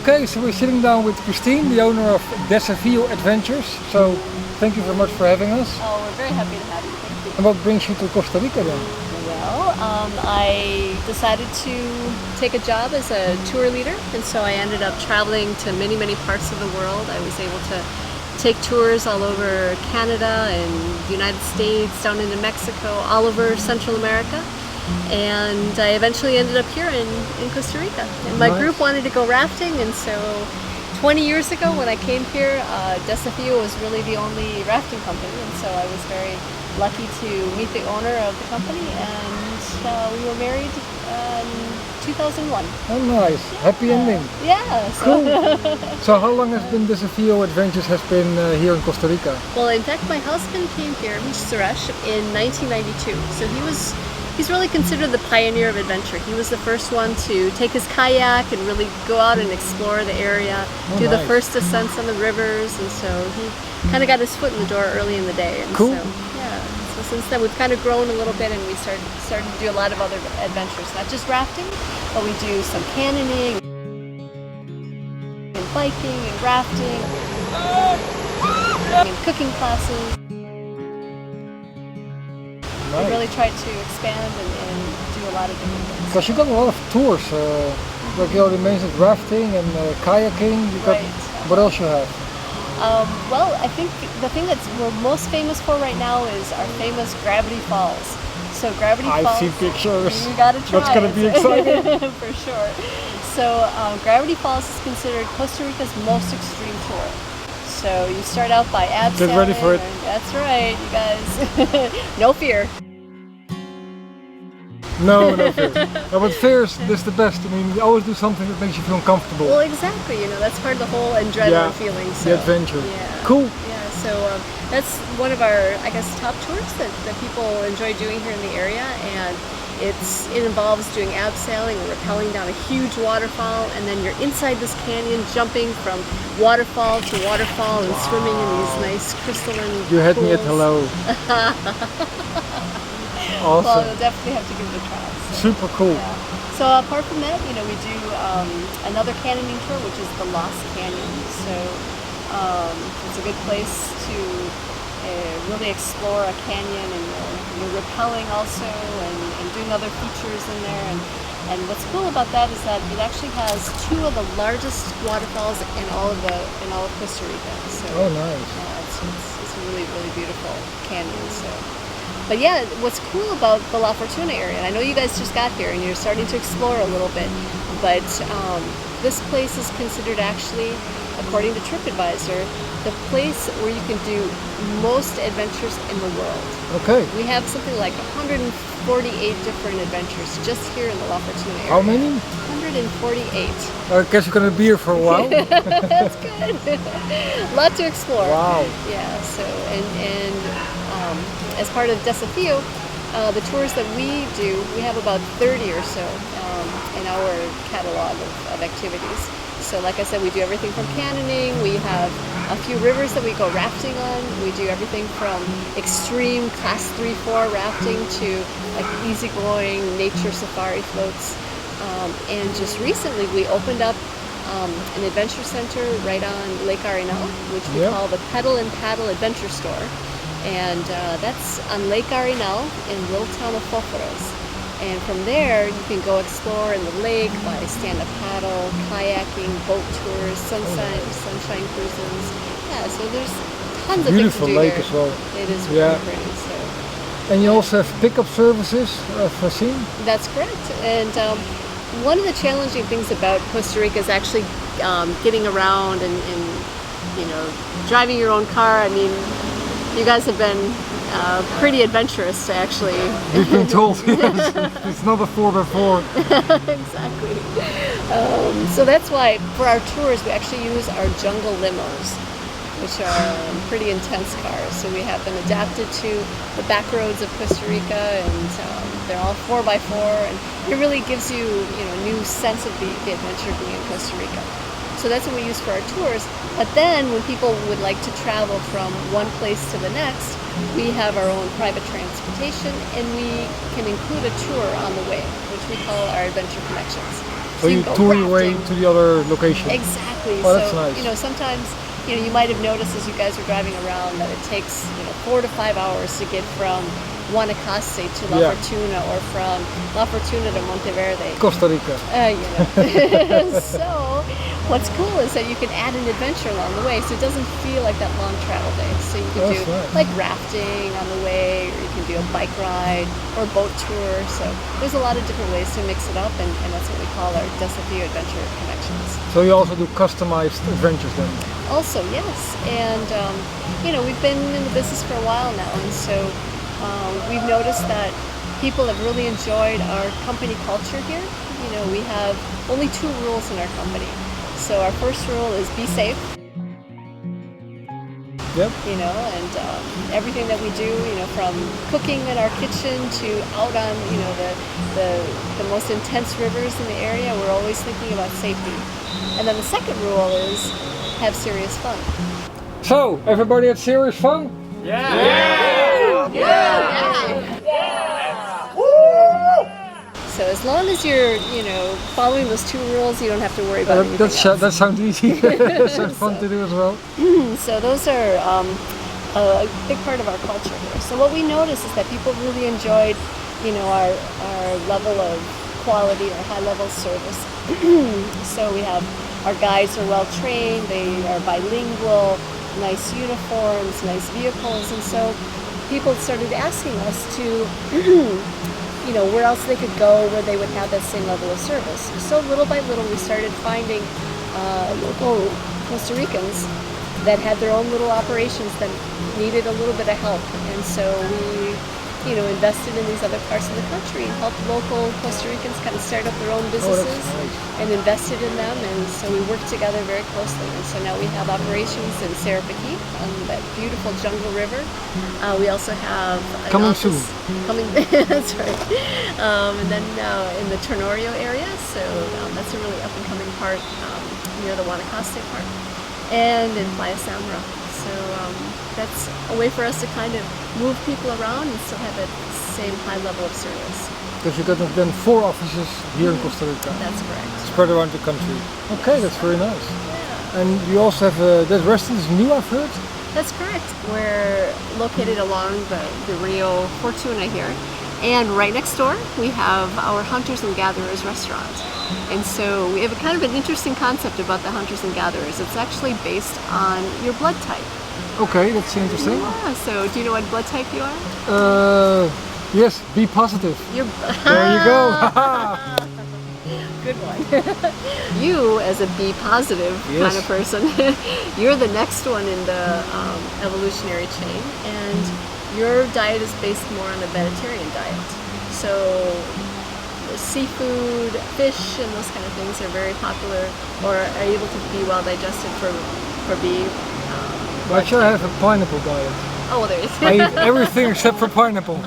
Okay, so we're sitting down with Christine, the owner of Desafio Adventures. So thank you very much for having us. Oh, we're very happy to have you. Thank you. And what brings you to Costa Rica then? Well, I decided to take a job as a tour leader, and so I ended up traveling to many, many parts of the world. I was able to take tours all over Canada and the United States, down into Mexico, all over Central America. And I eventually ended up here in Costa Rica. And my group wanted to go rafting, and so 20 years ago when I came here, Desafio was really the only rafting company, and so I was very lucky to meet the owner of the company, and we were married in 2001. Oh nice, happy ending. Yeah. Cool. So how long has been Desafio Adventures has been here in Costa Rica? Well, in fact, my husband came here, Suresh, in 1992. So he's really considered the pioneer of adventure. He was the first one to take his kayak and really go out and explore the area, do the first ascents on the rivers, and so he kind of got his foot in the door early in the day. And cool. So, yeah. So since then we've kind of grown a little bit, and we started to do a lot of other adventures, not just rafting, but we do some canyoning and biking and rafting and cooking classes. Nice. We really tried to expand and do a lot of different things. Because you got a lot of tours, like you already mentioned, rafting and kayaking. You got, what else you have? Well, I think the thing that we're most famous for right now is our famous Gravity Falls. So Gravity Falls. I see pictures. You gotta try. That's gonna be exciting. For sure. So Gravity Falls is considered Costa Rica's most extreme tour. So you start out by abseiling. Get ready for it. That's right, you guys. No fear. No fear. No, but fear is the best. I mean, you always do something that makes you feel uncomfortable. Well, exactly. That's part of the whole adrenaline feeling. So, the adventure. Yeah. Cool. Yeah. So that's one of our, I guess, top tours that people enjoy doing here in the area, and it involves doing abseiling and rappelling down a huge waterfall, and then you're inside this canyon, jumping from waterfall to waterfall and swimming in these nice crystalline You had pools. me at hello. Awesome. Well, you'll definitely have to give it a try. So, super cool. yeah. So apart from that, we do another canyoning tour, which is the Lost Canyon. So it's a good place to really explore a canyon, and you're rappelling also and doing other features in there. And what's cool about that is that it actually has two of the largest waterfalls in all of Costa Rica. So oh, nice. It's a really, really beautiful canyon. So. But yeah, what's cool about the La Fortuna area, and I know you guys just got here and you're starting to explore a little bit, but this place is considered actually, according to TripAdvisor, the place where you can do most adventures in the world. Okay. We have something like 148 different adventures just here in the La Fortuna area. How many? 148. I guess you're going to be here for a while. That's good. A lot to explore. Wow. Yeah, so, and as part of Desafio, the tours that we do, we have about 30 or so in our catalog of activities. So like I said, we do everything from canyoning, we have a few rivers that we go rafting on, we do everything from extreme class 3-4 rafting to like easygoing nature safari floats. And just recently we opened up an adventure center right on Lake Arenal, which we call the Pedal and Paddle Adventure Store. And that's on Lake Arenal in the little town of Fósforos. And from there, you can go explore in the lake by stand-up paddle, kayaking, boat tours, sunshine cruises. Yeah, so there's tons of beautiful things to do lake here. as well. It is really pretty. So. And you also have pickup services, I've seen? That's correct. And one of the challenging things about Costa Rica is actually getting around and driving your own car. I mean, you guys have been pretty adventurous, actually. We've been told, yes. It's not a 4x4. Exactly. So that's why for our tours we actually use our jungle limos, which are pretty intense cars. So we have them adapted to the back roads of Costa Rica, and they're all 4x4, and it really gives you, a new sense of the adventure being in Costa Rica. So that's what we use for our tours. But then when people would like to travel from one place to the next, we have our own private transportation, and we can include a tour on the way, which we call our Adventure Connections. So you can go tour your way rafting. to the other location. Exactly. Oh, that's so nice. sometimes you might have noticed as you guys are driving around that it takes 4 to 5 hours to get from Guanacaste to La Fortuna, or from La Fortuna to Monteverde. Costa Rica. So what's cool is that you can add an adventure along the way, so it doesn't feel like that long travel day. So you can do nice. like rafting on the way, or you can do a bike ride or boat tour. So there's a lot of different ways to mix it up, and that's what we call our Desafio Adventure Connections. So you also do customized adventures then? Also, yes. And we've been in the business for a while now, and so we've noticed that people have really enjoyed our company culture here. We have only 2 rules in our company. So our first rule is be safe. Yep. And everything that we do, from cooking in our kitchen to out on, the most intense rivers in the area, we're always thinking about safety. And then the second rule is have serious fun. So, everybody had serious fun? So as long as you're, following those 2 rules, you don't have to worry about anything else. That sounds easy. That sounds fun to do as well. So those are a big part of our culture here. So what we noticed is that people really enjoyed, our level of quality, our high level of service. So we have, our guides are well trained, they are bilingual, nice uniforms, nice vehicles, and so people started asking us to where else they could go where they would have that same level of service. So little by little we started finding local Costa Ricans that had their own little operations that needed a little bit of help, and so we invested in these other parts of the country and helped local Costa Ricans kind of start up their own businesses and invested in them, and so we worked together very closely. And so now we have operations in Sarapiquí on that beautiful jungle river. We also have coming soon. That's right. And then in the Tenorio area, so that's a really up and coming part near the Guanacaste part, and in Playa Samra. So that's a way for us to kind of move people around and still have that same high level of service. Because you got then 4 offices here in Costa Rica. That's correct. Spread around the country. Okay, that's very nice. Yeah. And you also have that restaurant is new, I've heard? That's correct. We're located along the Rio Fortuna here. And right next door, we have our Hunters and Gatherers restaurant. And so we have a kind of an interesting concept about the Hunters and Gatherers. It's actually based on your blood type. Okay, that's interesting. Yeah, so do you know what blood type you are? Yes, B positive. There you go. Good one. You, as a B positive kind of person, you're the next one in the evolutionary chain, and your diet is based more on a vegetarian diet. So seafood, fish, and those kind of things are very popular, or are able to be well digested for B. Actually, I have a pineapple diet. Oh, well, there you go. I eat everything except for pineapple.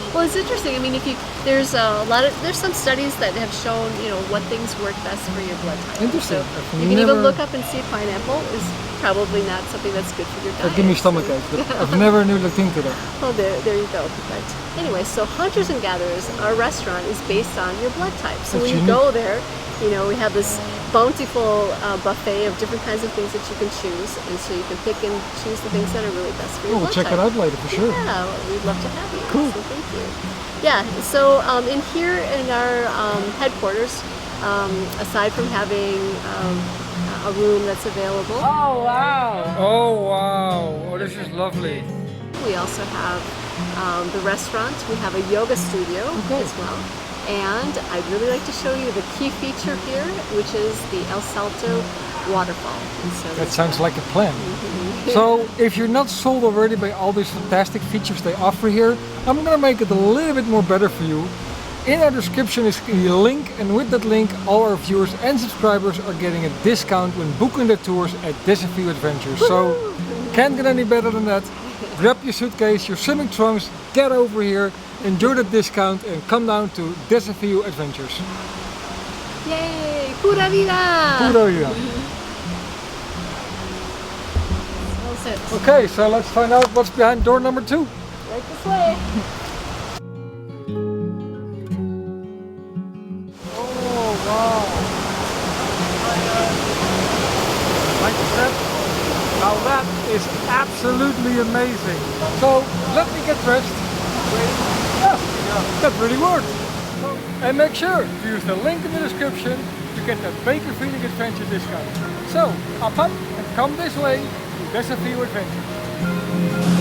Well, it's interesting. I mean, there's some studies that have shown, what things work best for your blood type. Interesting. So you can even look up and see pineapple is probably not something that's good for your diet. Give me stomachache, but I've never knew looked into that. Well, there you go. But anyway, so Hunters and Gatherers, our restaurant is based on your blood type. So when you go there, we have this bountiful buffet of different kinds of things that you can choose, and so you can pick and choose the things that are really best for your blood check type. it out later for sure. Yeah, we'd love to have you. Cool. So thank you. Yeah, so in here in our headquarters, aside from having a room that's available. Oh wow! Oh wow! Oh, this is lovely. We also have the restaurant. We have a yoga studio as well. And I'd really like to show you the key feature here, which is the El Salto waterfall. And so that sounds like a plan. So if you're not sold already by all these fantastic features they offer here, I'm gonna make it a little bit more better for you. In our description is a link, and with that link all our viewers and subscribers are getting a discount when booking their tours at Desafio Adventures. So can't get any better than that. Grab your suitcase, your swimming trunks, get over here, enjoy the discount, and come down to Desafio Adventures. Yay! Pura vida! Pura vida. Okay, so let's find out what's behind door number 2. Right this way. step. Now that is absolutely amazing. So let me get dressed. Yeah, that really worked. And make sure to use the link in the description to get that Baker Feeling Adventure discount. So up and come this way to Desafio Adventure.